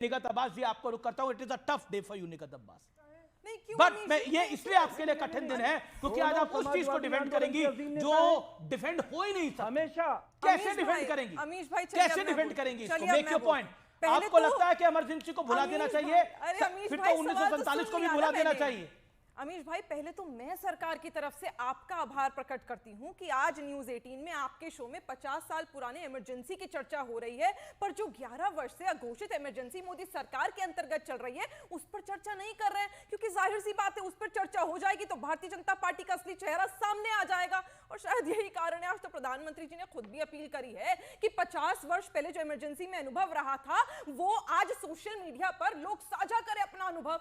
निगत अब्बास जी, आपको रुक करता हूं। It is a tough day for you Nighat Abbas, नहीं क्यों बट मैं ये इसलिए आपके लिए कठिन दिन है क्योंकि आज आप उस चीज को डिफेंड करेंगी जो डिफेंड हो ही नहीं सकता। हमेशा कैसे डिफेंड करेंगी? अमीश भाई कैसे डिफेंड करेंगी इसको? Make your point. आपको लगता है कि इमरजेंसी को भुला देना चाहिए? फिर तो 1947 को भी भुला देना चाहिए। अमीश भाई, पहले तो मैं सरकार की तरफ से आपका आभार प्रकट करती हूं कि आज न्यूज 18 में आपके शो में 50 साल पुराने इमरजेंसी की चर्चा हो रही है, पर जो 11 वर्ष से अघोषित इमरजेंसी मोदी सरकार के अंतर्गत चल रही है उस पर चर्चा नहीं कर रहे हैं, क्योंकि जाहिर सी बात है उस पर चर्चा हो जाएगी तो भारतीय जनता पार्टी का असली चेहरा सामने आ जाएगा। और शायद यही कारण है, आज तो प्रधानमंत्री जी ने खुद भी अपील करी है कि 50 वर्ष पहले जो इमरजेंसी में अनुभव रहा था वो आज सोशल मीडिया पर लोग साझा करें अपना अनुभव।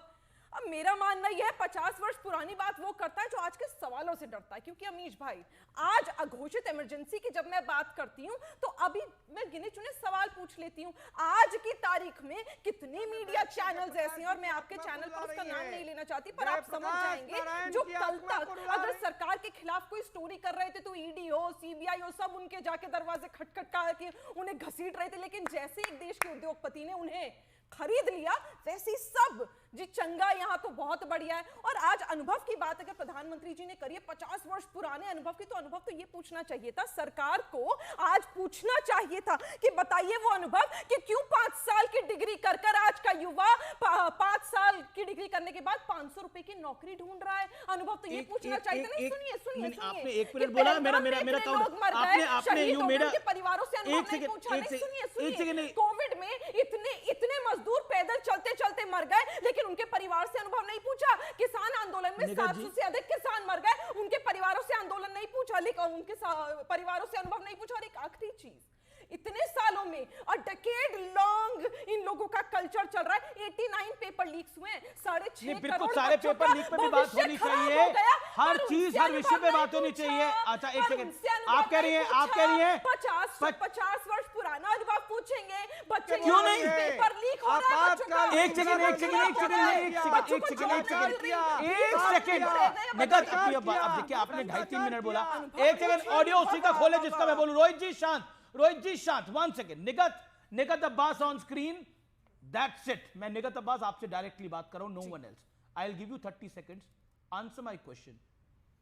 अब मेरा मानना यह है 50 वर्ष पुरानी बात वो करता है जो आज के सवालों से डरता है, क्योंकि अमीश भाई आज अघोषित इमरजेंसी की जब मैं बात करती हूं तो अभी मैं गिने चुने सवाल पूछ लेती हूं। आज की तारीख में कितने मीडिया चैनल्स ऐसे हैं, और मैं आपके चैनल पर उसका नाम नहीं लेना चाहती, पर आप समझ जाएंगे, जो कल तक अगर सरकार के खिलाफ कोई स्टोरी कर रहे थे तो ईडी हो, सीबीआई हो, सब उनके जाके दरवाजे खटखटा के उन्हें घसीट रहे थे, लेकिन जैसे एक देश के उद्योगपति ने उन्हें खरीद लिया वैसे सब जी चंगा। यहाँ तो बहुत बढ़िया है। और आज अनुभव की बात अगर प्रधानमंत्री जी ने करी है 50 वर्ष पुराने अनुभव की, तो अनुभव तो ये पूछना चाहिए था सरकार को, आज पूछना चाहिए था कि बताइए वो अनुभव कि क्यों 5 साल की डिग्री कर कर आज का युवा 5 साल की डिग्री करने के बाद 500 रुपए की नौकरी ढूंढ रहा है। अनुभव तो ये पूछना चाहिए था। नहीं, सुनिए सुनिए सुनिए, आपने 1 मिनट बोला, मेरा काउंट आपने यूं मेरा परिवारों से अनुभव नहीं पूछा। सुनिए, कोविड में इतने मजदूर पैदल चलते चलते मर गए, लेकिन उनके परिवार से अनुभव नहीं पूछा। किसान आंदोलन में 700 से अधिक किसान मर गए, उनके परिवारों से आंदोलन नहीं पूछा, लेकिन उनके परिवारों से अनुभव नहीं पूछा। और एक आखिरी चीज, इतने सालों में और डेकेड लॉन्ग इन लोगों का कल्चर चल रहा है। 89 पेपर लीक्स हुए, 6.5 बिल्कुल सारे पेपर लीक पे भी बात होनी चाहिए, हर चीज हर विषय पे बात होनी चाहिए। अच्छा एक सेकंड, आप कह रही हैं 50 वर्ष पुराना अनुभव पूछेंगे बच्चे, क्यों नहीं? पेपर लीक हो रहा है। एक सेकंड निगत, अब देखिए आपने 2.5-3 मिनट बोला, एक सेकंड ऑडियो उसी का खोले जिसका मैं बोलूं। रोहित जी शांत, 1 second. Nighat Abbas on screen, that's it. मैं निगत अब्बास आपसे डायरेक्टली बात कर रहा हूं, no one else. I will give you 30 seconds, answer my question.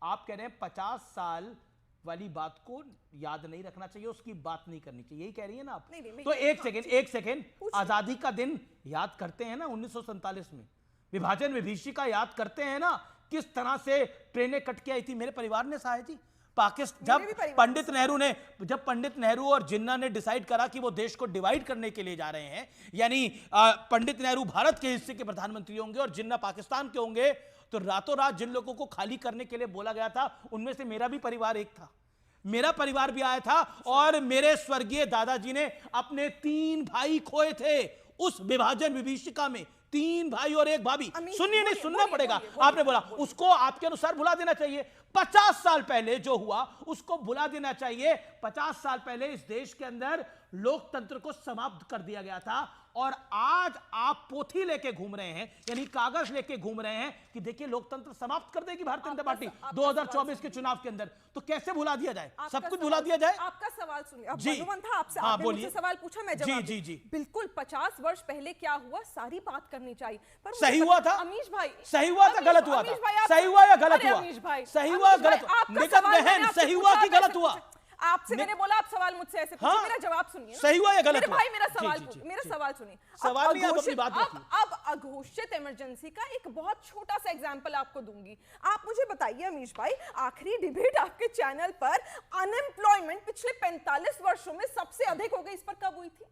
आप कह रहे हैं 50 साल वाली बात को याद नहीं रखना चाहिए, उसकी बात नहीं करनी चाहिए, यही कह रही है ना आप? नहीं, तो एक सेकंड, आजादी का दिन याद करते हैं ना 1947 में, विभाजन विभीषिका याद करते हैं ना, किस तरह से ट्रेनें कट के आई थी। मेरे परिवार ने सहाय थी पाकिस्तान, जब पंडित नेहरू और जिन्ना ने डिसाइड करा कि वो देश को डिवाइड करने के लिए जा रहे हैं, यानी पंडित नेहरू भारत के हिस्से के प्रधानमंत्री होंगे और जिन्ना पाकिस्तान के होंगे, तो रातों रात जिन लोगों को खाली करने के लिए बोला गया था उनमें से मेरा भी परिवार एक था। मेरा परिवार भी आया था और मेरे स्वर्गीय दादाजी ने अपने 3 भाई खोए थे उस विभाजन विभीषिका में, 3 भाई और 1 भाभी। सुनिए, नहीं सुनना पड़ेगा। आपने बोला उसको आपके अनुसार भुला देना चाहिए। 50 साल पहले जो हुआ उसको भुला देना चाहिए। 50 साल पहले इस देश के अंदर लोकतंत्र को समाप्त कर दिया गया था और आज आप पोथी लेके घूम रहे हैं, यानी कागज लेके घूम रहे हैं कि देखिए लोकतंत्र समाप्त कर देगी भारतीय जनता पार्टी 2024 के चुनाव के अंदर। तो कैसे भुला दिया जाए? सब कुछ भुला दिया जाए? आपका सवाल सुनिए। जी था आपसे, हाँ, आपने मुझसे सवाल पूछा, मैं जवाब जी बिल्कुल 50 वर्ष पहले क्या हुआ सारी बात करनी चाहिए। पर सही हुआ था अमीश भाई, सही हुआ था गलत हुआ था? सही हुआ या गलत हुआ? अमीश भाई सही हुआ गलत हुआ? निगत बहन सही हुआ कि गलत हुआ? आपसे मैंने बोला आप सवाल मुझसे ऐसे पूछिए, मेरा जवाब सुनिए। सही हुआ या गलत हुआ? भाई मेरा सवाल सुनिए। सवाल नहीं, आप अपनी बात रखिए। अब अघोषित इमरजेंसी का एक बहुत छोटा सा एग्जांपल आपको दूंगी। आप मुझे बताइए अमीश भाई, आखिरी डिबेट आपके चैनल पर अनएम्प्लॉयमेंट पिछले 45 वर्षों में सबसे अधिक हो गई, इस पर कब हुई थी?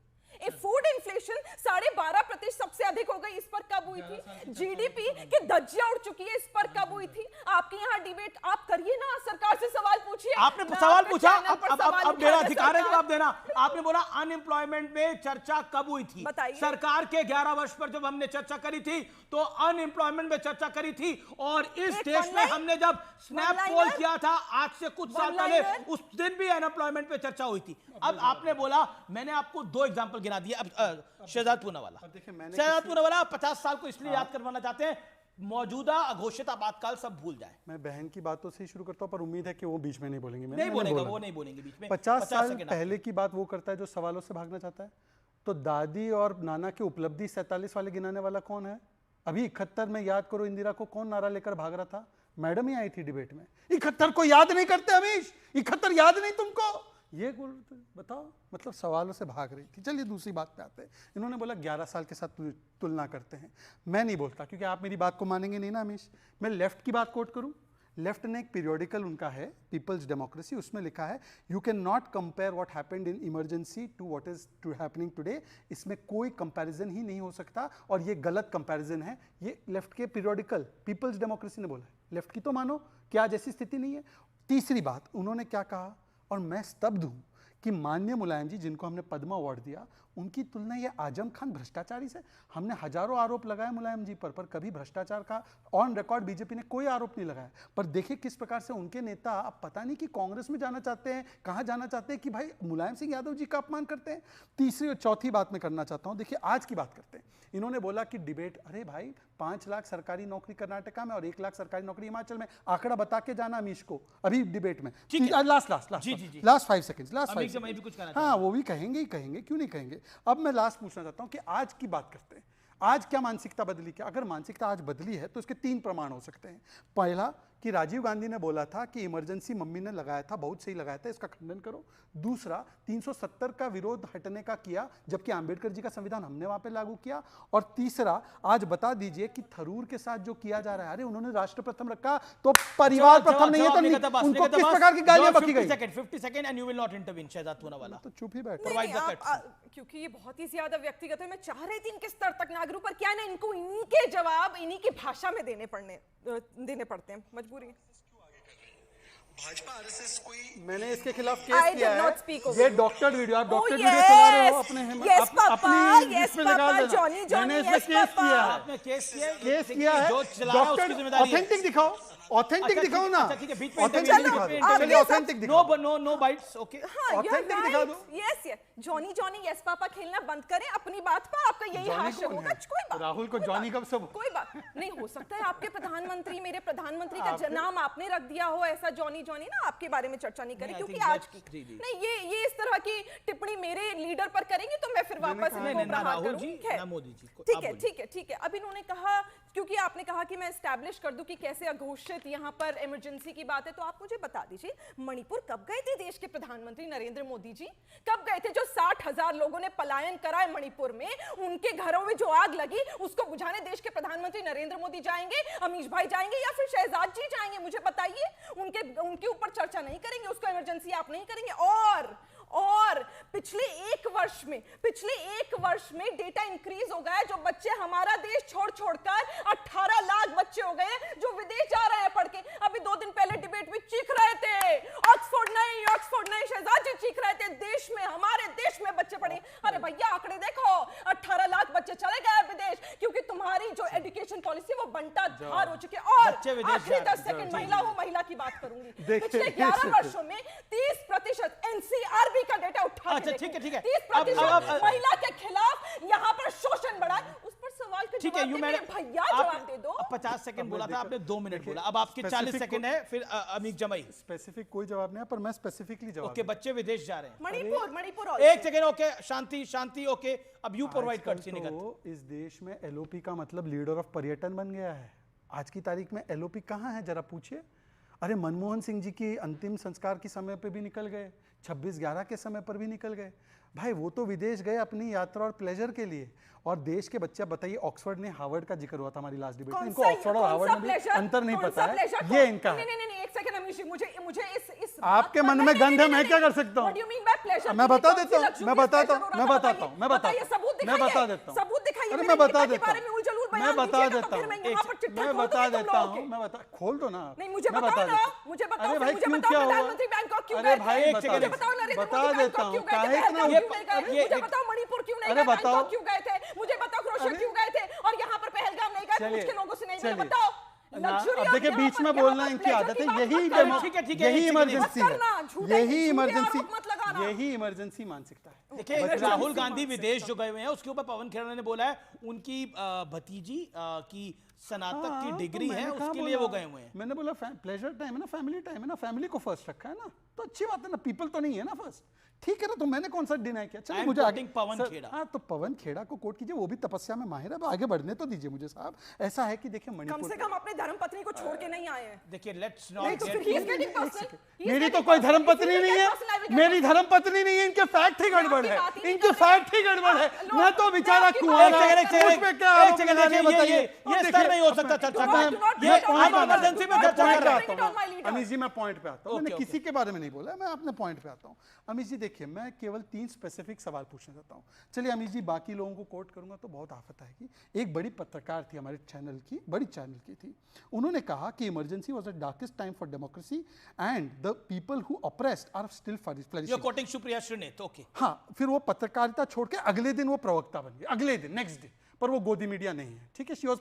फूड इन्फ्लेशन 12.5% सबसे अधिक हो गई, इस पर कब हुई थी? जीडीपी की धज्जियां उड़ चुकी है, इस पर कब हुई थी? आपके यहाँ डिबेट आप करिए ना, सरकार से सवाल पूछिए। आपने सवाल पूछा, अब मेरा अधिकार है जवाब देना। आपने बोला अनएम्प्लॉयमेंट में चर्चा कब हुई थी? सरकार के 11 वर्ष पर जब हमने चर्चा करी थी तो अनएम्प्लॉयमेंट में चर्चा करी थी, और इस देश में हमने जब स्नैप पोल किया था आज से कुछ साल पहले, उस दिन भी अनएम्प्लॉयमेंट पे चर्चा हुई थी। अब आपने बोला, मैंने आपको 2 एग्जांपल गिना दिए। अब शहजाद पूनावाला 50 साल को इसलिए याद करवाना चाहते हैं मौजूदा अघोषित आपातकाल सब भूल जाए। मैं बहन की बातों से ही शुरू करता हूं, पर उम्मीद है कि वो बीच में नहीं बोलेंगे। नहीं बोलेगा, वो नहीं बोलेंगे बीच में। 50 साल पहले की बात वो करता है जो सवालों से भागना चाहता है। तो दादी और नाना की उपलब्धि 47 वाले गिनाने वाला कौन है? अभी 71 में याद करो इंदिरा को कौन नारा लेकर भाग रहा था? मैडम ही आई थी डिबेट में। 71 को याद नहीं करते अमीश, 71 याद नहीं तुमको, ये बताओ, मतलब सवालों से भाग रही थी। चलिए दूसरी बात पे आते हैं। इन्होंने बोला 11 साल के साथ तुलना करते हैं। मैं नहीं बोलता, क्योंकि आप मेरी बात को मानेंगे नहीं ना अमीश। मैं लेफ्ट की बात कोट करूं। लेफ्ट ने एक पीरियोडिकल उनका है पीपल्स डेमोक्रेसी, उसमें लिखा है you can not compare what happened in emergency to what is to happening today. इसमें कोई कंपैरिजन ही नहीं हो सकता और ये गलत कंपैरिजन है। ये लेफ्ट के पीरियोडिकल पीपल्स डेमोक्रेसी ने बोला है। लेफ्ट की तो मानो कि आज ऐसी स्थिति नहीं है। तीसरी बात उन्होंने क्या कहा, और मैं स्तब्ध हूं कि माननीय मुलायम जी जिनको हमने पद्मा अवार्ड दिया, उनकी तुलना ये आजम खान भ्रष्टाचारी से। हमने हजारों आरोप लगाए मुलायम जी पर कभी भ्रष्टाचार का ऑन रिकॉर्ड बीजेपी ने कोई आरोप नहीं लगाया। पर देखिए किस प्रकार से उनके नेता अब पता नहीं कि कांग्रेस में जाना चाहते हैं, कहां जाना चाहते हैं, कि भाई मुलायम सिंह यादव जी का अपमान करते हैं। तीसरी और चौथी बात मैं करना चाहता हूं, देखिए आज की बात करते हैं। इन्होंने बोला कि डिबेट, अरे भाई 5 लाख सरकारी नौकरी कर्नाटका में और 1 लाख सरकारी नौकरी हिमाचल में, आंकड़ा बता के जाना अमीश को अभी डिबेट में। लास्ट 5 सेकंड्स, हाँ वो भी कहेंगे ही कहेंगे, क्यों नहीं कहेंगे। अब मैं लास्ट पूछना चाहता हूं कि आज की बात करते हैं। आज क्या मानसिकता बदली? क्या अगर मानसिकता आज बदली है तो इसके 3 प्रमाण हो सकते हैं। पहला कि राजीव गांधी ने बोला था कि इमरजेंसी मम्मी ने लगाया था, बहुत सही लगाया था, इसका खंडन करो। दूसरा 370 का विरोध हटने का किया, जबकि अंबेडकर जी का संविधान हमने वहां पे लागू किया। और तीसरा आज बता दीजिए कि थरूर के साथ जो किया जा रहा है, अरे उन्होंने राष्ट्र प्रथम रखा तो परिवार प्रथम नहीं है, तो उनको किस प्रकार की गालियां बकी गई? 50 second and you will not intervene. Shehzad Poonawalla तो चुप ही बैठ। क्योंकि ये बहुत ही ज्यादा व्यक्तिगत है, मैं चाह रही थी इनके स्तर तक ना गिरूं, पर क्या है ना, इनको इन्हीं के जवाब इन्हीं की भाषा में देने पड़ते हैं, मजबूरी है। भाजपा आरएसएस कोई, मैंने इसके खिलाफ केस किया है। ये डॉक्टर वीडियो, आप डॉक्टर वीडियो yes, चला रहे हो अपने yes, अपनी yes, इसमें लगा देना। Johnny, मैंने इसमें yes, केस किया है, आपने केस किया है। जो चला रहा है उसकी डॉक्टर जिम्मेदारी है। ऑथेंटिक दिखाओ, ऑथेंटिक दिखाओ ना, अच्छा ठीक है, बीच में ऑथेंटिक इंटरव्यू दिखा दो। आप चलिए ऑथेंटिक दिखाओ। No bytes, okay. ऑथेंटिक दिखा दो। यस जॉनी यस पापा खेलना बंद करें अपनी बात पर, आपका यही हाशिया होगा। कोई बात, राहुल को जॉनी कब सब, कोई बात नहीं। हो सकता है आपके प्रधानमंत्री, मेरे प्रधानमंत्री का नाम आपने रख दिया हो ऐसा, जॉनी ना आपके बारे में चर्चा नहीं करें, क्योंकि आज की नहीं ये इस तरह की टिप्पणी मेरे लीडर पर करेंगे तो मैं फिर वापस इनको प्रहार करूंगी। ठीक है। अब इन्होंने कहा, क्योंकि आपने कहा कि मैं एस्टैब्लिश कर दूं कि कैसे अघोषित यहाँ पर इमरजेंसी की बात है, तो आप मुझे बता दीजिए मणिपुर कब गए थे देश के प्रधानमंत्री नरेंद्र मोदी जी? कब गए थे? जो 60,000 लोगों ने पलायन करा है मणिपुर में, उनके घरों में जो आग लगी उसको बुझाने देश के प्रधानमंत्री नरेंद्र मोदी जाएंगे, अमीश भाई जाएंगे, या फिर शहजाद जी जाएंगे? मुझे बताइए। उनके ऊपर चर्चा नहीं करेंगे, उसको इमरजेंसी आप नहीं करेंगे। और पिछले एक वर्ष में डेटा इंक्रीज हो गया है, जो बच्चे हमारा देश छोड़कर 18 लाख बच्चे हो गए जो विदेश जा रहे हैं पढ़ के। अभी 2 दिन पहले डिबेट में चीख रहे थे, ऑक्सफोर्ड नहीं, शहजाद जी चीख रहे थे, देश में, हमारे देश में बच्चे पढ़े। अरे भैया आंकड़े देखो, 18 लाख बच्चे चले गए विदेश, क्योंकि तुम्हारी जो एजुकेशन पॉलिसी वो बंटा धार हो चुकी है। और आखिरी 10 सेकंड महिला की बात करूंगी। पिछले 11 वर्षों में 30% एनसीआरबी का डेटा उठा के ठीक है 30% महिला के खिलाफ यहाँ पर शोषण बढ़ा, उस पर सवाल का ठीक है। यू मैडम भैया जवाब दे दो। 50 सेकंड बोला था आपने, 2 मिनट बोला, अब आपके 40 सेकंड है, फिर अमीक जमाई। स्पेसिफिक कोई जवाब नहीं है, पर मैं स्पेसिफिकली जवाब। ओके, बच्चे विदेश जा रहे हैं मणिपुर। एक सेकंड, ओके, शांति, ओके, अब यू प्रोवाइड कर। तो इस देश में एलओपी का मतलब लीडर ऑफ पर्यटन बन गया है। आज की तारीख में एलओपी कहाँ है जरा पूछिए। अरे मनमोहन सिंह जी की अंतिम संस्कार के समय पे भी निकल गए, 26/11 के समय पर भी निकल गए। भाई वो तो विदेश गए अपनी यात्रा और प्लेजर के लिए, और देश के बच्चे, बताइए ऑक्सफोर्ड ने हार्वर्ड का जिक्र हुआ था हमारी लास्ट डिबेट में, इनको ऑक्सफोर्ड और हार्वर्ड में भी अंतर नहीं पता है, ये इनका है। नहीं, एक सेकंड अमीश, मुझे इस आपके मन में गंध है, मैं क्या कर सकता हूँ? मैं बता देता हूँ, मैं बताता हूँ, मैं बता देता हूँ, सबूत दिखाइए। अरे मैं बता देता हूँ, मैं बता, खोल दो ना। नहीं मुझे बताओ ना, मुझे बताओ, अरे भाई क्यों, क्या हुआ? प्रधानमंत्री बैंकॉक क्यों अरे गए? भाई मुझे बताओ नरेंद्र बता मोदी देता बैंकॉक हूँ, क्यों गए काहे थे? इतना मुझे बताओ मणिपुर क्यों नहीं गए, बैंकॉक क्यों गए थे? मुझे बताओ क्रोएशिया क्यों गए थे, और यहाँ पर पहलगाम नहीं गए, कुछ के लोगों से नहीं मिले, बताओ। अब देखिए बीच में बोलना इनकी आदत है, यही इमरजेंसी मानसिकता है। देखिए राहुल गांधी विदेश जो गए हुए हैं, उसके ऊपर पवन खेड़ा ने बोला है उनकी भतीजी की स्नातक की डिग्री है, उसके लिए वो गए हुए हैं। मैंने बोला प्लेजर टाइम है ना, फैमिली टाइम है ना, फैमिली को फर्स्ट रखा है ना, तो अच्छी बात है ना, पीपल तो नहीं है ना फर्स्ट। ठीक है ना, तो मैंने कौन सा डिनाई किया? चलिए I'm मुझे quoting पवन खेड़ा। हाँ, तो पवन खेड़ा को कोट कीजिए, वो भी तपस्या में माहिर है, अब आगे बढ़ने तो दीजिए मुझे साहब। ऐसा है कि देखिए कम मणिपुर, से कम अपने धर्मपत्नी को छोड़ के नहीं आए हैं। देखिए लेट्स नहीं नॉट तो फिर he is getting personal. He is मेरी तो getting कोई personal. धर्मपत्नी If you नहीं get है, personal, I will get मेरी personal. धर्मपत्नी नहीं है, इनके फैक्ट ही गड़बड़ है, बात ही नहीं इनके कर फैक्ट ही गड़बड़ है। लो, मैं तो बेचारा आपकी कुआं बात- एक सेकंड एक देखिए ये स्तर नहीं हो सकता चर्चा का। Do not ये talk हम about इमरजेंसी में that. चर्चा Don't कर रहे bring it हैं। on my leader. अमीश जी मैं पॉइंट पे आता हूँ, मैंने ओके, किसी के बारे में नहीं बोला, मैं अपने पॉइंट पे आता हूँ। अमीश जी देखिए, मैं केवल 3 स्पेसिफिक सवाल पूछना चाहता हूँ। चलिए अमीश जी, बाकी लोगों को कोट करूंगा तो बहुत आफत आएगी। एक बड़ी पत्रकार थी हमारे चैनल की, बड़ी चैनल की थी, उन्होंने कहा कि emergency was the darkest time for democracy and the people who oppressed are still You're flourishing. quoting Supriya Shrinate, okay. हाँ, फिर वो पत्रकारिता छोड़ के अगले दिन वो प्रवक्ता बन गई, अगले दिन नेक्स्ट डे, पर वो गोदी मीडिया नहीं है, ठीक है, शी वाज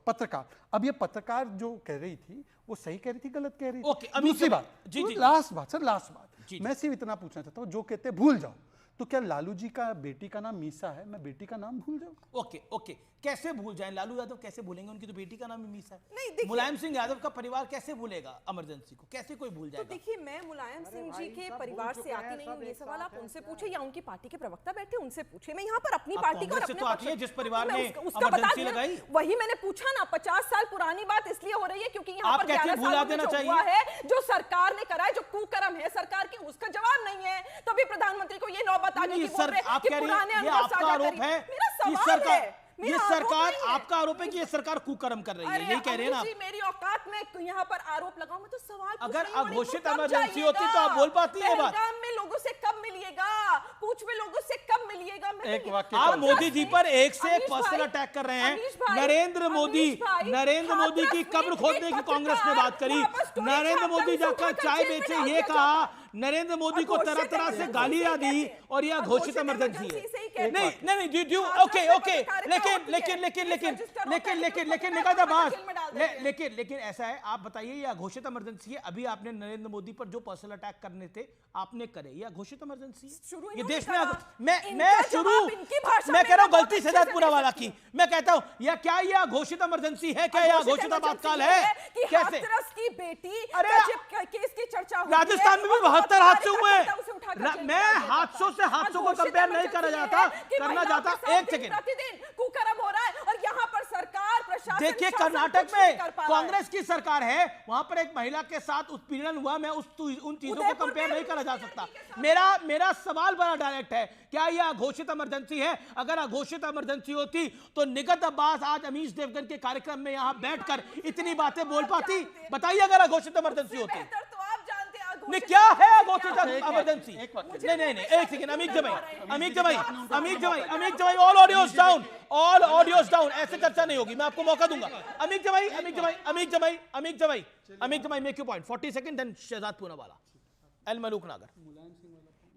पत्रकार। अब ये पत्रकार जो कह रही थी वो सही कह रही थी, गलत कह रही थी? ओके, अमीश दूसरी जी, बात, जी, जी। लास्ट बात सर, लास्ट बात, जी, मैं सिर्फ इतना पूछना चाहता हूँ, जो कहते हैं भूल जाओ, तो क्या लालू जी का बेटी का नाम मीसा है, मैं बेटी का नाम भूल जाऊँ? ओके ओके, कैसे भूल जाएं? लालू यादव कैसे भूलेंगे? उनकी तो बेटी का नाम ही मीसा नहीं, है। देखिए- मुलायम सिंह यादव का परिवार कैसे भूलेगा इमरजेंसी को? कैसे कोई भूल तो जाएगा? देखिए, मैं मुलायम सिंह जी के परिवार से आती नहीं हूँ, ये सवाल आप उनसे पूछे या उनकी पार्टी के प्रवक्ता बैठे उनसे पूछे। मैं यहाँ पर अपनी आप पार्टी का और कांग्रेस से अपने तो आती है, जिस परिवार मैं ने उसका बता इमरजेंसी दिया। लगाई। वही मैंने पूछा ना, 50 साल पुरानी बात इसलिए हो रही है क्योंकि यहाँ आप पर कहती हैं 11 भुला सालों में देना जो चाहिए। हुआ है, जो सरकार ने करा है, जो कुकर्म है सरकार की, उसका जवाब नहीं है। तभी प्रधानमंत्री को ये नौबत आ गई कि बोल रहे हैं आप कि कह रही पुराने हैं ये अनुभव आपका साझा आरोप करिए। है मेरा कि सवाल सरकार, है, ये मेरा आरोप सरकार, नहीं है। आपका आरोप है कि ये सरकार कुकर्म कर रही है, यही कह रहे हैं ना आप? अमीश जी, मेरी औकात में यहाँ पर आरोप लगाऊं, मैं तो सवाल पूछ अगर रही हूँ, मणिपुर अघोषित कब इमरजेंसी जाइएगा? होती तो आप बोल पाती है ये बात? पहलगाम में लोगों से कब मिलिएगा? पूंछ में लोगों से कब मिलिएगा? मैं एक तो- वाक्य आप कौन सा? मोदी जी पर एक से एक अमीश पर्सनल भाई, अटैक कर रहे हैं। अमीश भाई, नरेंद्र मोदी, अमीश भाई, नरेंद्र मोदी की हाथरस कब्र में खोदने एक की कांग्रेस ने बात करी। पत्रकार वहाँ पर स्टोरी नरेंद्र छापकर मोदी उसे जाकर उठाकर चाय जेल में बेचे, डाल ये दिया कहा। जाता। नरेंद्र मोदी को तरह अघोषित तरह से इमरजेंसी गालियां से दी कहते हैं। और ये अघोषित अघोषित इमरजेंसी इमरजेंसी से ही है। कहते नहीं हैं। नहीं ड्यू हाथरस ओके में ओके, पत्रकारिता लेकिन होती है। लेकिन लेकिन केस लेकिन रजिस्टर होता लेकिन है, लेकिन उसको लेकिन पकड़ निकाल के बात, जेल में डाल देते हैं। लेकिन ऐसा है, आप बताइए ये अघोषित इमरजेंसी है? अभी आपने नरेंद्र मोदी पर जो पर्सनल अटैक करने थे आपने करे, ये अघोषित इमरजेंसी शुरू है? ये इन्होंने देश में करा। मैं इनका शुरू जवाब इनकी भाषा मैं में कह रहा हूं बहुत गलती अच्छे सिद्धार्थ से पूरा वाला दे की। मैं कहता हूं या क्या ये अघोषित इमरजेंसी है? क्या ये अघोषित आपातकाल है? कि कैसे? हाथरस की बेटी अरे, का जब केस की चर्चा होती है, राजस्थान में भी और 72 बहुत हादसे सारे हुए कार्यकर्ता उसे उठाकर हैं। जेल में मैं डाल देता हादसों से है। हादसों को अघोषित कंपेयर नहीं इमरजेंसी करा ये जाता, है कि करना महिलाओं जाता। के साथ एक सेकंड, प्रतिदिन कुकर्म हो रहा है और यहाँ पर सरकार प्रशासन देखिए शासन कर्नाटक कुछ नहीं में कर पा रहा है। कांग्रेस की सरकार है, वहां पर एक महिला के साथ उत्पीड़न हुआ। मैं उन चीजों को उदयपुर कंपेयर में नहीं करा जा सकता। उनकी के मेरा सवाल बड़ा डायरेक्ट है, क्या यह अघोषित इमरजेंसी है? अगर अघोषित इमरजेंसी होती तो निगत अब्बास आज अमीश देवगन के कार्यक्रम में यहां बैठकर इतनी बातें बोल पाती? बताइए अगर अघोषित इमरजेंसी होती। बेहतर तो आप जानते हैं नहीं, अघोषित क्या है इमरजेंसी अघोषित क्या है? इमरजेंसी? एक वाक्य। नहीं, एक सेकंड, अमीश जमाई, ऑल ऑडियोज डाउन, ऐसे चर्चा नहीं होगी। मैं आपको मौका दूंगा। Amish Jamai, make you point, 40 second, then Shehzad Poonawalla, एल मलूक नागर।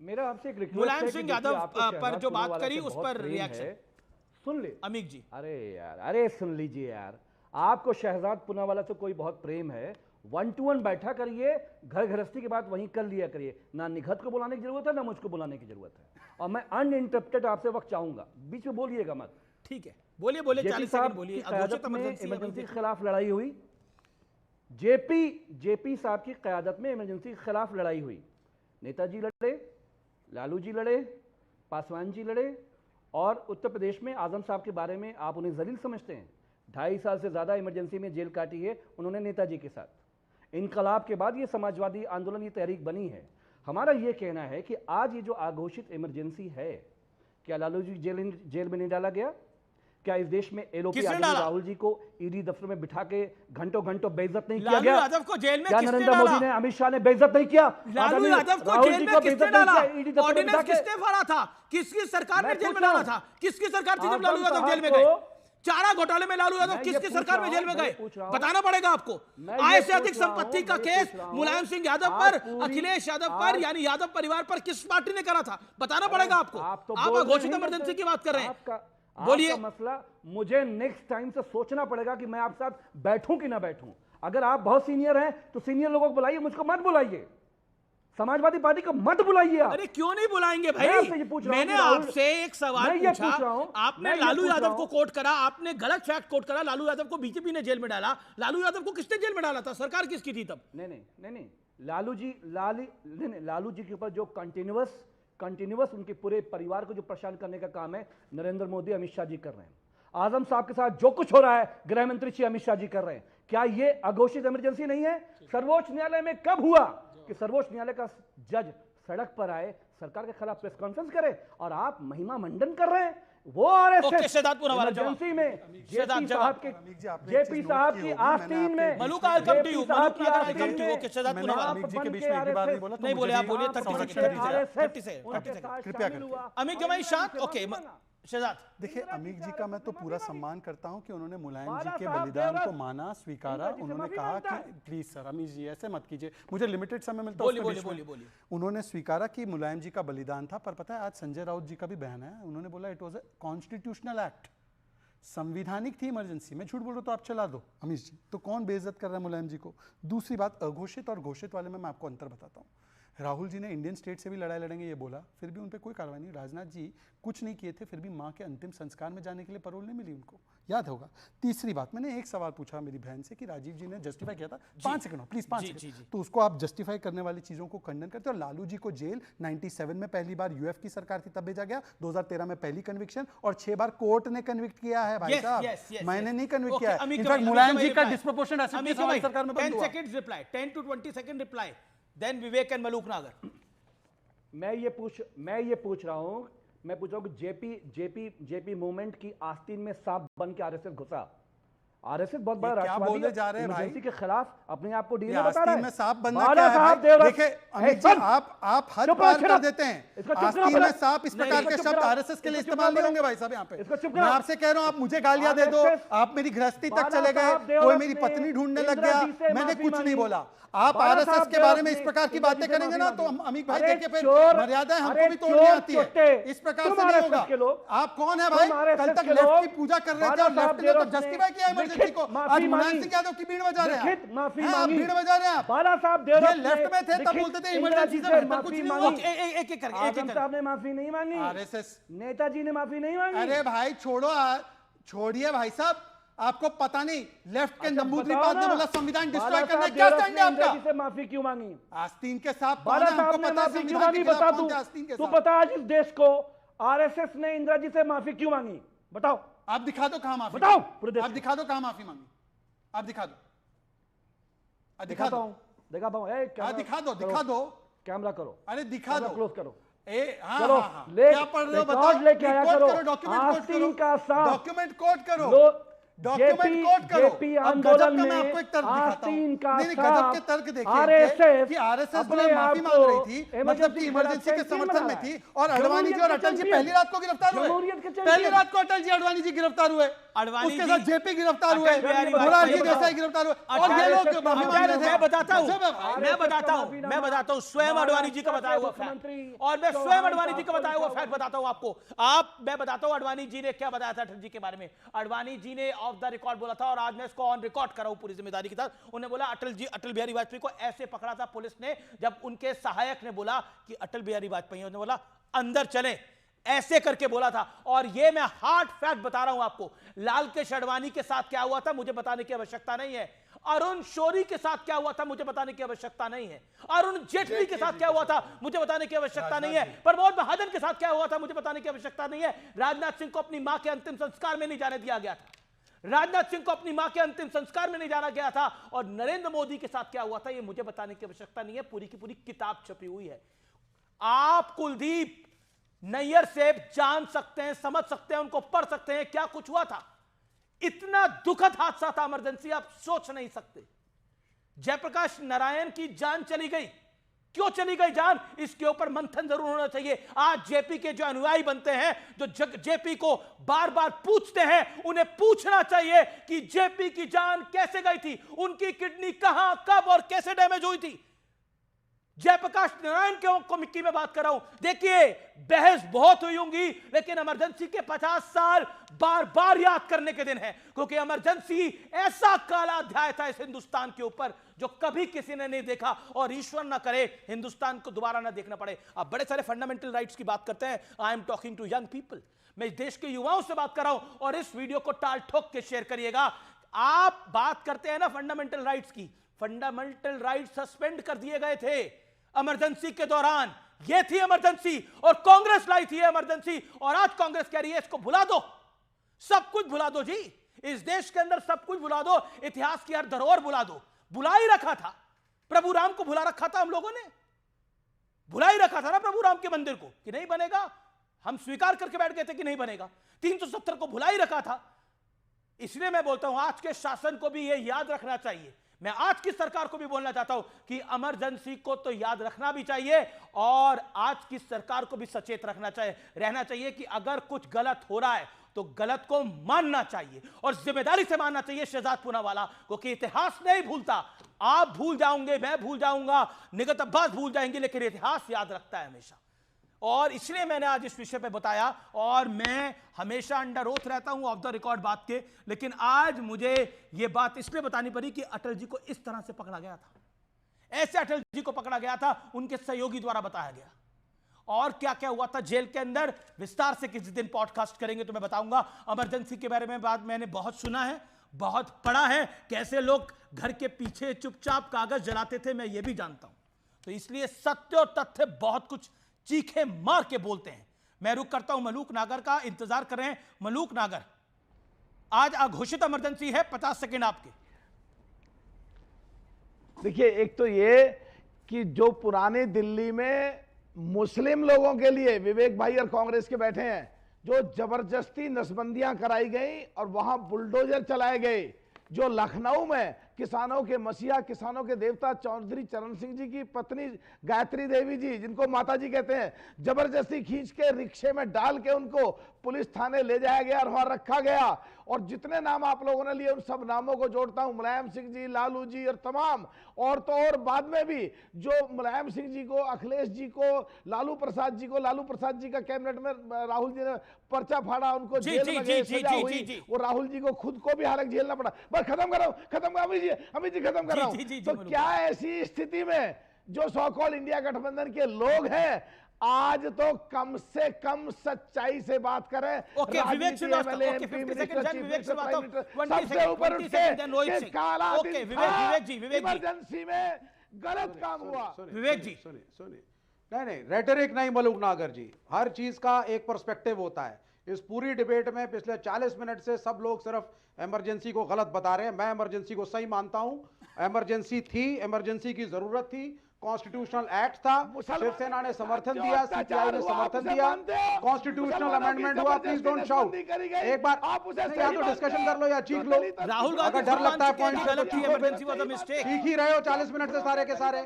मेरा आपसे एक रिक्वेस्ट मुलायम है कि सिंह देखिए, यादव आपको पर शहजाद जो बात पूनावाला करी से उस बहुत पर प्रेम रिएक्शन। है। सुन ले अमीक जी, अरे यार, अरे सुन लीजिए यार, आपको शहजाद पूनावाला से कोई बहुत प्रेम है, 1 to 1 बैठा करिए, घर गृहस्थी की बात वहीं कर लिया करिए। ना निगत को बुलाने की जरूरत है, ना मुझको बुलाने की जरूरत है। और मैं अनइंटरप्टेड आपसे वक्त चाहूंगा, बीच में बोलिएगा मत। ठीक है, बोलिए 40 जेपी सेकंड साहब बोलिए। की अघोषित क़यादत में इमरजेंसी इमरजेंसी के खिलाफ लड़ाई हुई। जेपी साहब की क़यादत में इमरजेंसी के खिलाफ लड़ाई हुई। नेताजी लड़े, लालू जी लड़े, पासवान जी लड़े, और उत्तर प्रदेश में आजम साहब के बारे में आप उन्हें जलील समझते हैं। 2.5 साल से ज़्यादा इमरजेंसी में जेल काटी है उन्होंने नेताजी के साथ। इनकलाब के बाद ये समाजवादी आंदोलन, ये तहरीक बनी है। हमारा ये कहना है कि आज ये जो अघोषित इमरजेंसी है, क्या लालू जी जेल में नहीं डाला गया? क्या इस देश में एलओपी किसने डाला? राहुल जी को ईडी दफ्तर में बिठा के घंटों घंटों बेइज्जत नहीं किया लालू गया? यादव को जेल में क्या किसने नरेंद्र डाला? मोदी ने, अमित शाह ने बेइज्जत नहीं किया? लालू आदरणीय यादव को राहुल जेल जी में को किसने बेइज्जत नहीं डाला? किया? ईडी दफ्तर में ऑर्डिनेंस बिठा के- किसने फाड़ा था? किसकी सरकार ने मैं जेल में पूछ डाला रहा था? किसकी सरकार थी जब आजम लालू यादव जेल में साहब गए? को- चारा घोटाले में लालू यादव मैं ये किसकी पूछ सरकार रहा में जेल में हूं, गए? मैं पूछ रहा हूं। बताना पड़ेगा आपको। मैं ये आय से पूछ अधिक रहा संपत्ति हूं, का मैं केस पूछ रहा हूं। मुलायम सिंह यादव आप पर, पूरी- अखिलेश यादव पर, आप- यानी यादव परिवार पर किस पार्टी ने करा था? बताना पड़ेगा आपको। आप तो आप बोल अघोषित नहीं इमरजेंसी सकते। की बात कर रहे हैं। बोलिए। बोलिए। मसला मुझे नेक्स्ट टाइम से सोचना पड़ेगा कि मैं आपके साथ बैठूं कि ना बैठूं। अगर आप बहुत सीनियर हैं तो सीनियर लोगों को बुलाइए, मुझको मत बुलाइए। समाजवादी पार्टी को मत बुलाइए आप। अरे क्यों नहीं बुलाएंगे मैं आपसे भाई? ये पूछ रहा हूं मैंने कि राहुल- आपसे एक सवाल मैं ये पूछा, पूछ रहा हूं, आपने मैं ये लालू पूछ यादव रहा को हूं। कोट करा, आपने गलत फैक्ट कोट करा। लालू यादव को बीजेपी ने जेल में डाला। लालू यादव को किसने जेल में डाला था? सरकार किसकी थी तब? नहीं, लालू जी के ऊपर जो कंटिन्यूअस कंटिन्यूअस उनके पूरे परिवार को जो परेशान करने का काम है नरेंद्र मोदी, अमित शाह जी कर रहे हैं। आजम साहब के साथ जो कुछ हो रहा है गृह मंत्री श्री अमित शाह जी कर रहे हैं। क्या ये अघोषित इमरजेंसी नहीं है? सर्वोच्च न्यायालय में कब हुआ कि सर्वोच्च न्यायालय का जज सड़क पर आए, सरकार के खिलाफ प्रेस कॉन्फ्रेंस करे और आप महिमा मंडन कर रहे हैं? वो आरएसएस इमरजेंसी में जेपी साहब की आस्तीन में मलूक आई कम टू यू, मलूक I come to you. Okay Shehzad Poonawalla नहीं बोले, आप बोलिए 30 सेकंड कृपया अमित गमाई शांत। ओके शहजाद, देखिए अमीक जी का मैं तो पूरा सम्मान करता हूं कि उन्होंने मुलायम जी के बलिदान को माना, स्वीकारा। उन्होंने कहा कि प्लीज सर अमीक जी ऐसे मत कीजिए, मुझे लिमिटेड समय मिलता है। बोलिए। उन्होंने स्वीकारा कि मुलायम जी का बलिदान था, पर पता है आज संजय राउत जी का भी बयान है। उन्होंने बोला it was a constitutional act, संविधानिक थी इमरजेंसी। मैं झूठ बोल रहा हूं तो आप चला दो अमीश जी, तो कौन बेइज्जत कर रहा है मुलायम जी को? दूसरी बात, अघोषित और घोषित वाले में मैं आपको अंतर बताता हूं। राहुल जी ने इंडियन स्टेट से भी लड़ाई लड़ेंगे ये बोला, फिर भी उन पर कोई कार्रवाई नहीं। राजनाथ जी कुछ नहीं किए थे, फिर भी मां के अंतिम संस्कार में जाने के लिए पैरोल नहीं मिली उनको, याद होगा। तीसरी बात, मैंने एक सवाल पूछा मेरी बहन से कि राजीव जी ने जस्टिफाई किया था, 5 सेकंड प्लीज, 5 सेकंड, तो उसको आप जस्टिफाई करने वाली चीजों को खंडन करते हो। लालू जी को जेल 97 में पहली बार यूएफ की सरकार थी तब भेजा गया, 2013 में पहली कन्विक्शन और 6 बार कोर्ट ने कन्विक्ट किया है भाई साहब, मैंने नहीं कन्विक्ट किया है। इनफैक्ट मुलायम जी का डिस्प्रोपोर्शनेट एसिड सरकार में बंद हुआ। 10 seconds reply, 10 to 20 second reply, then Vivek and Malook Nagar. मैं ये पूछ रहा हूं कि जेपी मूवमेंट की आस्तीन में सांप बन के आरएसएस घुसा। आरएसएस बहुत बड़ा राष्ट्रवादी बोले जा रहे हैं भाई के खिलाफ अपने आप को डील बता रहा है। में सांप बनना क्या है भाई? देखिए अमित जी आप हद पार कर देते हैं। आस्तीन में सांप इस प्रकार के शब्द आरएसएस के लिए इस्तेमाल नहीं होंगे भाई साहब। यहाँ पे मैं आपसे कह रहा हूँ, आप मुझे गालियां दे दो, आप मेरी गृहस्थी तक चले गए, कोई मेरी पत्नी ढूंढने लग गया, मैंने कुछ नहीं बोला। आप आरएसएस के बारे में इस प्रकार की बातें करेंगे ना तो हम अमित भाई देखिए फिर मर्यादाएं हमको भी तोड़नी आती है। इस प्रकार से नहीं होगा। आप कौन है भाई? कल तक लेफ्ट की पूजा कर रहे थे और लेफ्ट ने तो जस्टिफाई किया इमरजेंसी को। आज मुलायम सिंह यादव की भीड़ बजा रहे हैं, आप भीड़ बजा रहे हैं। आप बाला साहब ये लेफ्ट में थे तब बोलते थे इमरजेंसी से बेहतर कुछ नहीं हुआ। एक एक करके आजम साहब ने माफी नहीं मांगी, आरएसएस नेताजी ने माफी नहीं मांगी। अरे भाई छोड़िए भाई साहब, आपको पता नहीं लेफ्ट के नंबूदरीपाद ने बोला संविधान डिस्ट्रॉय करना है, क्या स्टैंड है आपका? से माफी क्यों मांगी? आस्तीन के साथ बाला साहब ने माफी क्यों मांगी? बता तू बता आज इस देश को आरएसएस ने इंदिरा जी से माफी क्यों मांगी? बताओ, आप दिखा दो कहां माफी, बताओ पूरे देश, आप दिखा दो कहां माफी मांगी, आप दिखा दो, दिखाता हूं दिखा दो कैमरा करो, अरे दिखा दो, क्लोज करो। चलो क्या पढ़ रहे हो बताओ, लेके आया करो, डॉक्यूमेंट कोड करो, डॉक्यूमेंट कोड करो। अब गजब का मैं आपको एक तर्क दिखाता हूं, नहीं गजब के तर्क देखिए कि आरएसएस जो माफी मांग रही थी, मतलब कि इमरजेंसी के समर्थन में थी, और अडवाणी जी और अटल जी पहली रात को गिरफ्तार हुए। पहली रात को अटल जी अडवाणी जी गिरफ्तार हुए, उसके साथ जेपी गिरफ्तार हुए, मोरारजी देसाई गिरफ्तार हुए, और ये लोग माफी मांग रहे थे। मैं बताता हूं स्वयं अडवाणी जी का बताया हुआ फैक्ट, और मैं स्वयं अडवाणी जी का बताया हुआ फैक्ट बताता हूं आपको। मैं बताता हूं अडवाणी जी ने क्या बताया था अटल जी के बारे में। अडवाणी जी ने ऑफ द रिकॉर्ड बोला था, और आज मैं इसको ऑन रिकॉर्ड कर रहा हूं पूरी जिम्मेदारी के साथ। उन्होंने बोला अटल बिहारी वाजपेयी को ऐसे पकड़ा था पुलिस ने, जब उनके सहायक ने बोला कि अटल बिहारी वाजपेयी, उन्होंने बोला अंदर चले, ऐसे करके बोला था। और ये मैं हार्ड फैक्ट बता रहा हूं आपको। लालकेश अडवाणी के साथ क्या हुआ था मुझे बताने की आवश्यकता नहीं है। अरुण शौरी के साथ क्या हुआ था मुझे बताने की आवश्यकता नहीं है। अरुण जेटली के साथ क्या हुआ था मुझे बताने की आवश्यकता नहीं है। प्रमोद महाजन के साथ क्या हुआ था मुझे बताने की आवश्यकता नहीं है। राजनाथ सिंह को अपनी मां के अंतिम संस्कार में नहीं जाने दिया गया था। राजनाथ सिंह को अपनी मां के अंतिम संस्कार में नहीं जाना गया था। और नरेंद्र मोदी के साथ क्या हुआ था ये मुझे बताने की आवश्यकता नहीं है। पूरी की पूरी किताब छपी हुई है। आप कुलदीप नैयर से जान सकते हैं, समझ सकते हैं, उनको पढ़ सकते हैं क्या कुछ हुआ था। इतना दुखद हादसा था इमरजेंसी, आप सोच नहीं सकते। जयप्रकाश नारायण की जान चली गई। क्यों चली गई जान, इसके ऊपर मंथन जरूर होना चाहिए। आज जेपी के जो अनुयायी बनते हैं, जो जेपी को बार बार पूछते हैं, उन्हें पूछना चाहिए कि जेपी की जान कैसे गई थी, उनकी किडनी कहां, कब और कैसे डैमेज हुई थी। जयप्रकाश नारायण को मिट्टी में बात कर रहा हूं। देखिए बहस बहुत हुई होंगी, लेकिन इमरजेंसी के 50 साल बार बार याद करने के दिन है, क्योंकि इमरजेंसी ऐसा काला अध्याय था इस हिंदुस्तान के ऊपर जो कभी किसी ने नहीं देखा, और ईश्वर ना करे हिंदुस्तान को दोबारा ना देखना पड़े। आप बड़े सारे फंडामेंटल राइट्स की बात करते हैं। I am talking to young people, मैं देश के युवाओं से बात कर रहा हूं, और इस वीडियो को टाल ठोक के शेयर करिएगा। आप बात करते हैं ना फंडामेंटल राइट्स की, फंडामेंटल राइट्स सस्पेंड कर दिए गए थे इमरजेंसी के दौरान। ये थी इमरजेंसी और कांग्रेस लाई थी इमरजेंसी, और आज कांग्रेस कह रही है इसको भुला दो, सब कुछ भुला दो जी, इस देश के अंदर सब कुछ भुला दो, इतिहास की हर धरोहर भुला दो। भुला ही रखा था, प्रभु राम को भुला रखा था हम लोगों ने, भुला ही रखा था ना प्रभु राम के मंदिर को कि नहीं बनेगा, हम स्वीकार करके बैठ गए थे कि नहीं बनेगा। 370 को भुला ही रखा था। इसलिए मैं बोलता हूं आज के शासन को भी यह याद रखना चाहिए। मैं आज की सरकार को भी बोलना चाहता हूं कि इमरजेंसी को तो याद रखना भी चाहिए, और आज की सरकार को भी सचेत रहना चाहिए कि अगर कुछ गलत हो रहा है तो गलत को मानना चाहिए और जिम्मेदारी से मानना चाहिए शहजाद पूनावाला को, कि इतिहास नहीं भूलता। आप भूल जाओगे, मैं भूल जाऊंगा, निगत अब्बास भूल जाएंगे, लेकिन इतिहास याद रखता है हमेशा। और इसलिए मैंने आज इस विषय पे बताया, और मैं हमेशा अंडर ओथ रहता हूं ऑफ द रिकॉर्ड बात के, लेकिन आज मुझे यह बात इसलिए बतानी पड़ी कि अटल जी को इस तरह से पकड़ा गया था, ऐसे अटल जी को पकड़ा गया था, उनके सहयोगी द्वारा बताया गया। और क्या क्या हुआ था जेल के अंदर, विस्तार से किसी दिन पॉडकास्ट करेंगे तो मैं बताऊंगा। इमरजेंसी के बारे में बात मैंने बहुत सुना है, बहुत पढ़ा है, कैसे लोग घर के पीछे चुपचाप कागज जलाते थे, मैं ये भी जानता हूं। तो इसलिए सत्य और तथ्य बहुत कुछ चीखे मार के बोलते हैं। मैं रुक करता हूं मलूक नागर का, इंतजार कर रहे हैं मलूक नागर। आज अघोषित इमरजेंसी है, 50 सेकंड आपके। देखिए, एक तो ये कि जो पुरानी दिल्ली में मुस्लिम लोगों के लिए विवेक भाई और कांग्रेस के बैठे हैं, जो जबरदस्ती नसबंदियां कराई गई और वहां बुलडोजर चलाए गए, जो लखनऊ में किसानों के मसीहा, किसानों के देवता चौधरी चरण सिंह जी की पत्नी गायत्री देवी जी, जिनको माता जी कहते हैं, जबरदस्ती खींच के रिक्शे में डाल के उनको पुलिस थाने ले जाया गया और वहां रखा गया। और जितने नाम आप लोगों ने लिए उन सब नामों को जोड़ता हूं, मुलायम सिंह जी, लालू जी और तमाम, और तो और बाद में भी जो मुलायम सिंह जी को, अखिलेश जी को, लालू प्रसाद जी का कैबिनेट में राहुल जी ने पर्चा फाड़ा, उनको जेल में गए, सजा हुई, वो राहुल जी को खुद को भी हालांकि झेलना पड़ा। बस खत्म कर रहा हूं अमित जी खत्म कर रहा हूं। तो क्या ऐसी स्थिति में जो सो कॉल्ड इंडिया गठबंधन के लोग हैं, आज तो कम से कम सच्चाई से बात करें। ओके, विवेक श्रीवास्तव, ओके 50 सेकंड, विवेक श्रीवास्तव 20 सबसे ऊपर उठ के काला ओके, विवेक जी, इमरजेंसी में गलत काम हुआ। विवेक जी सुनिए, नहीं रेटरिक नहीं मलूक नागर जी, हर चीज का एक पर्सपेक्टिव होता है। इस पूरी डिबेट में पिछले 40 मिनट से सब लोग सिर्फ इमरजेंसी को गलत बता रहे हैं। मैं इमरजेंसी को सही मानता हूं, इमरजेंसी थी, इमरजेंसी की जरूरत थी, कॉन्स्टिट्यूशनल एक्ट था, शिवसेना ने समर्थन दिया, सीपीआई ने समर्थन दिया, कॉन्स्टिट्यूशनल अमेंडमेंट हुआ। प्लीज डोंट शाउट, एक बार या तो डिस्कशन कर लो या चीख लो। राहुल गांधी, अगर डर लगता है पॉइंट गलत थी, इमरजेंसी वाज अ मिस्टेक। सीख ही रहे हो 40 मिनट से सारे के सारे,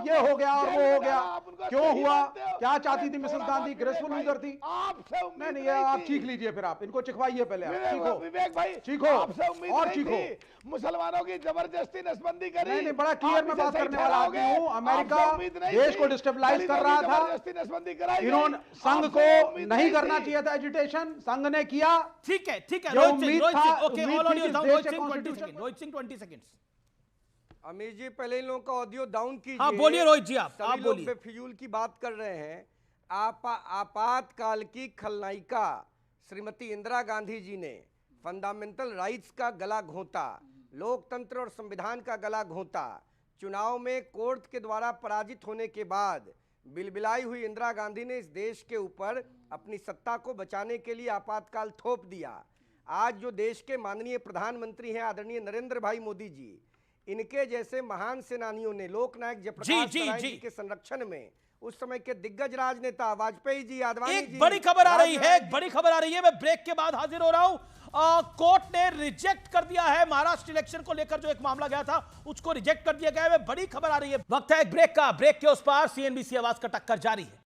ये हो गया और वो हो गया, क्यों हुआ, क्या चाहती थी मिसेस गांधी, ग्रेसफुल लीडर थी। नहीं, ये आप चीख लीजिए, फिर आप इनको चिखवाइए, पहले आप चीखो, विवेक भाई चीखो और चीखो। मुसलमानों की जबरदस्ती नसबंदी करी। नहीं, बड़ा क्लियर मैं बात करने वाला आदमी हूं। अमेरिका देश को डिस्टेबलाइज कर रहा था, इन्होंने संघ को नहीं करना चाहिए था एजिटेशन, संघ ने किया। ठीक है जो उम्मीद था, okay, all audio down, Rohit Singh 20 seconds. अमीर जी, पहले इन लोगों का ऑडियो डाउन कीजिए। हाँ, बोलिए रोहित जी, आप बोलिए। बेफिजूल की बात कर रहे हैं। आपातकाल की खलनायिका श्रीमती इंदिरा गांधी जी ने फंडामेंटल राइट्स का गला घोंटा, लोकतंत्र और संविधान का गला घोंटा। चुनाव में कोर्ट के द्वारा पराजित होने के बाद बिलबिलाई हुई इंदिरा गांधी ने इस देश के ऊपर अपनी सत्ता को बचाने के लिए आपातकाल थोप दिया। आज जो देश के माननीय प्रधानमंत्री हैं आदरणीय नरेंद्र भाई मोदी जी, इनके जैसे महान सेनानियों ने लोकनायक जयप्रकाश नारायण जी के संरक्षण में उस समय के दिग्गज राजनेता वाजपेयी जी, आडवाणी जी। बड़ी खबर आ रही है, एक बड़ी खबर आ रही है, मैं ब्रेक के बाद हाजिर हो रहा हूं। कोर्ट ने रिजेक्ट कर दिया है महाराष्ट्र इलेक्शन को लेकर जो एक मामला गया था, उसको रिजेक्ट कर दिया गया है। बड़ी खबर आ रही है। वक्त है एक ब्रेक का, ब्रेक के उस पार सीएनबीसी आवाज का टक्कर जारी है।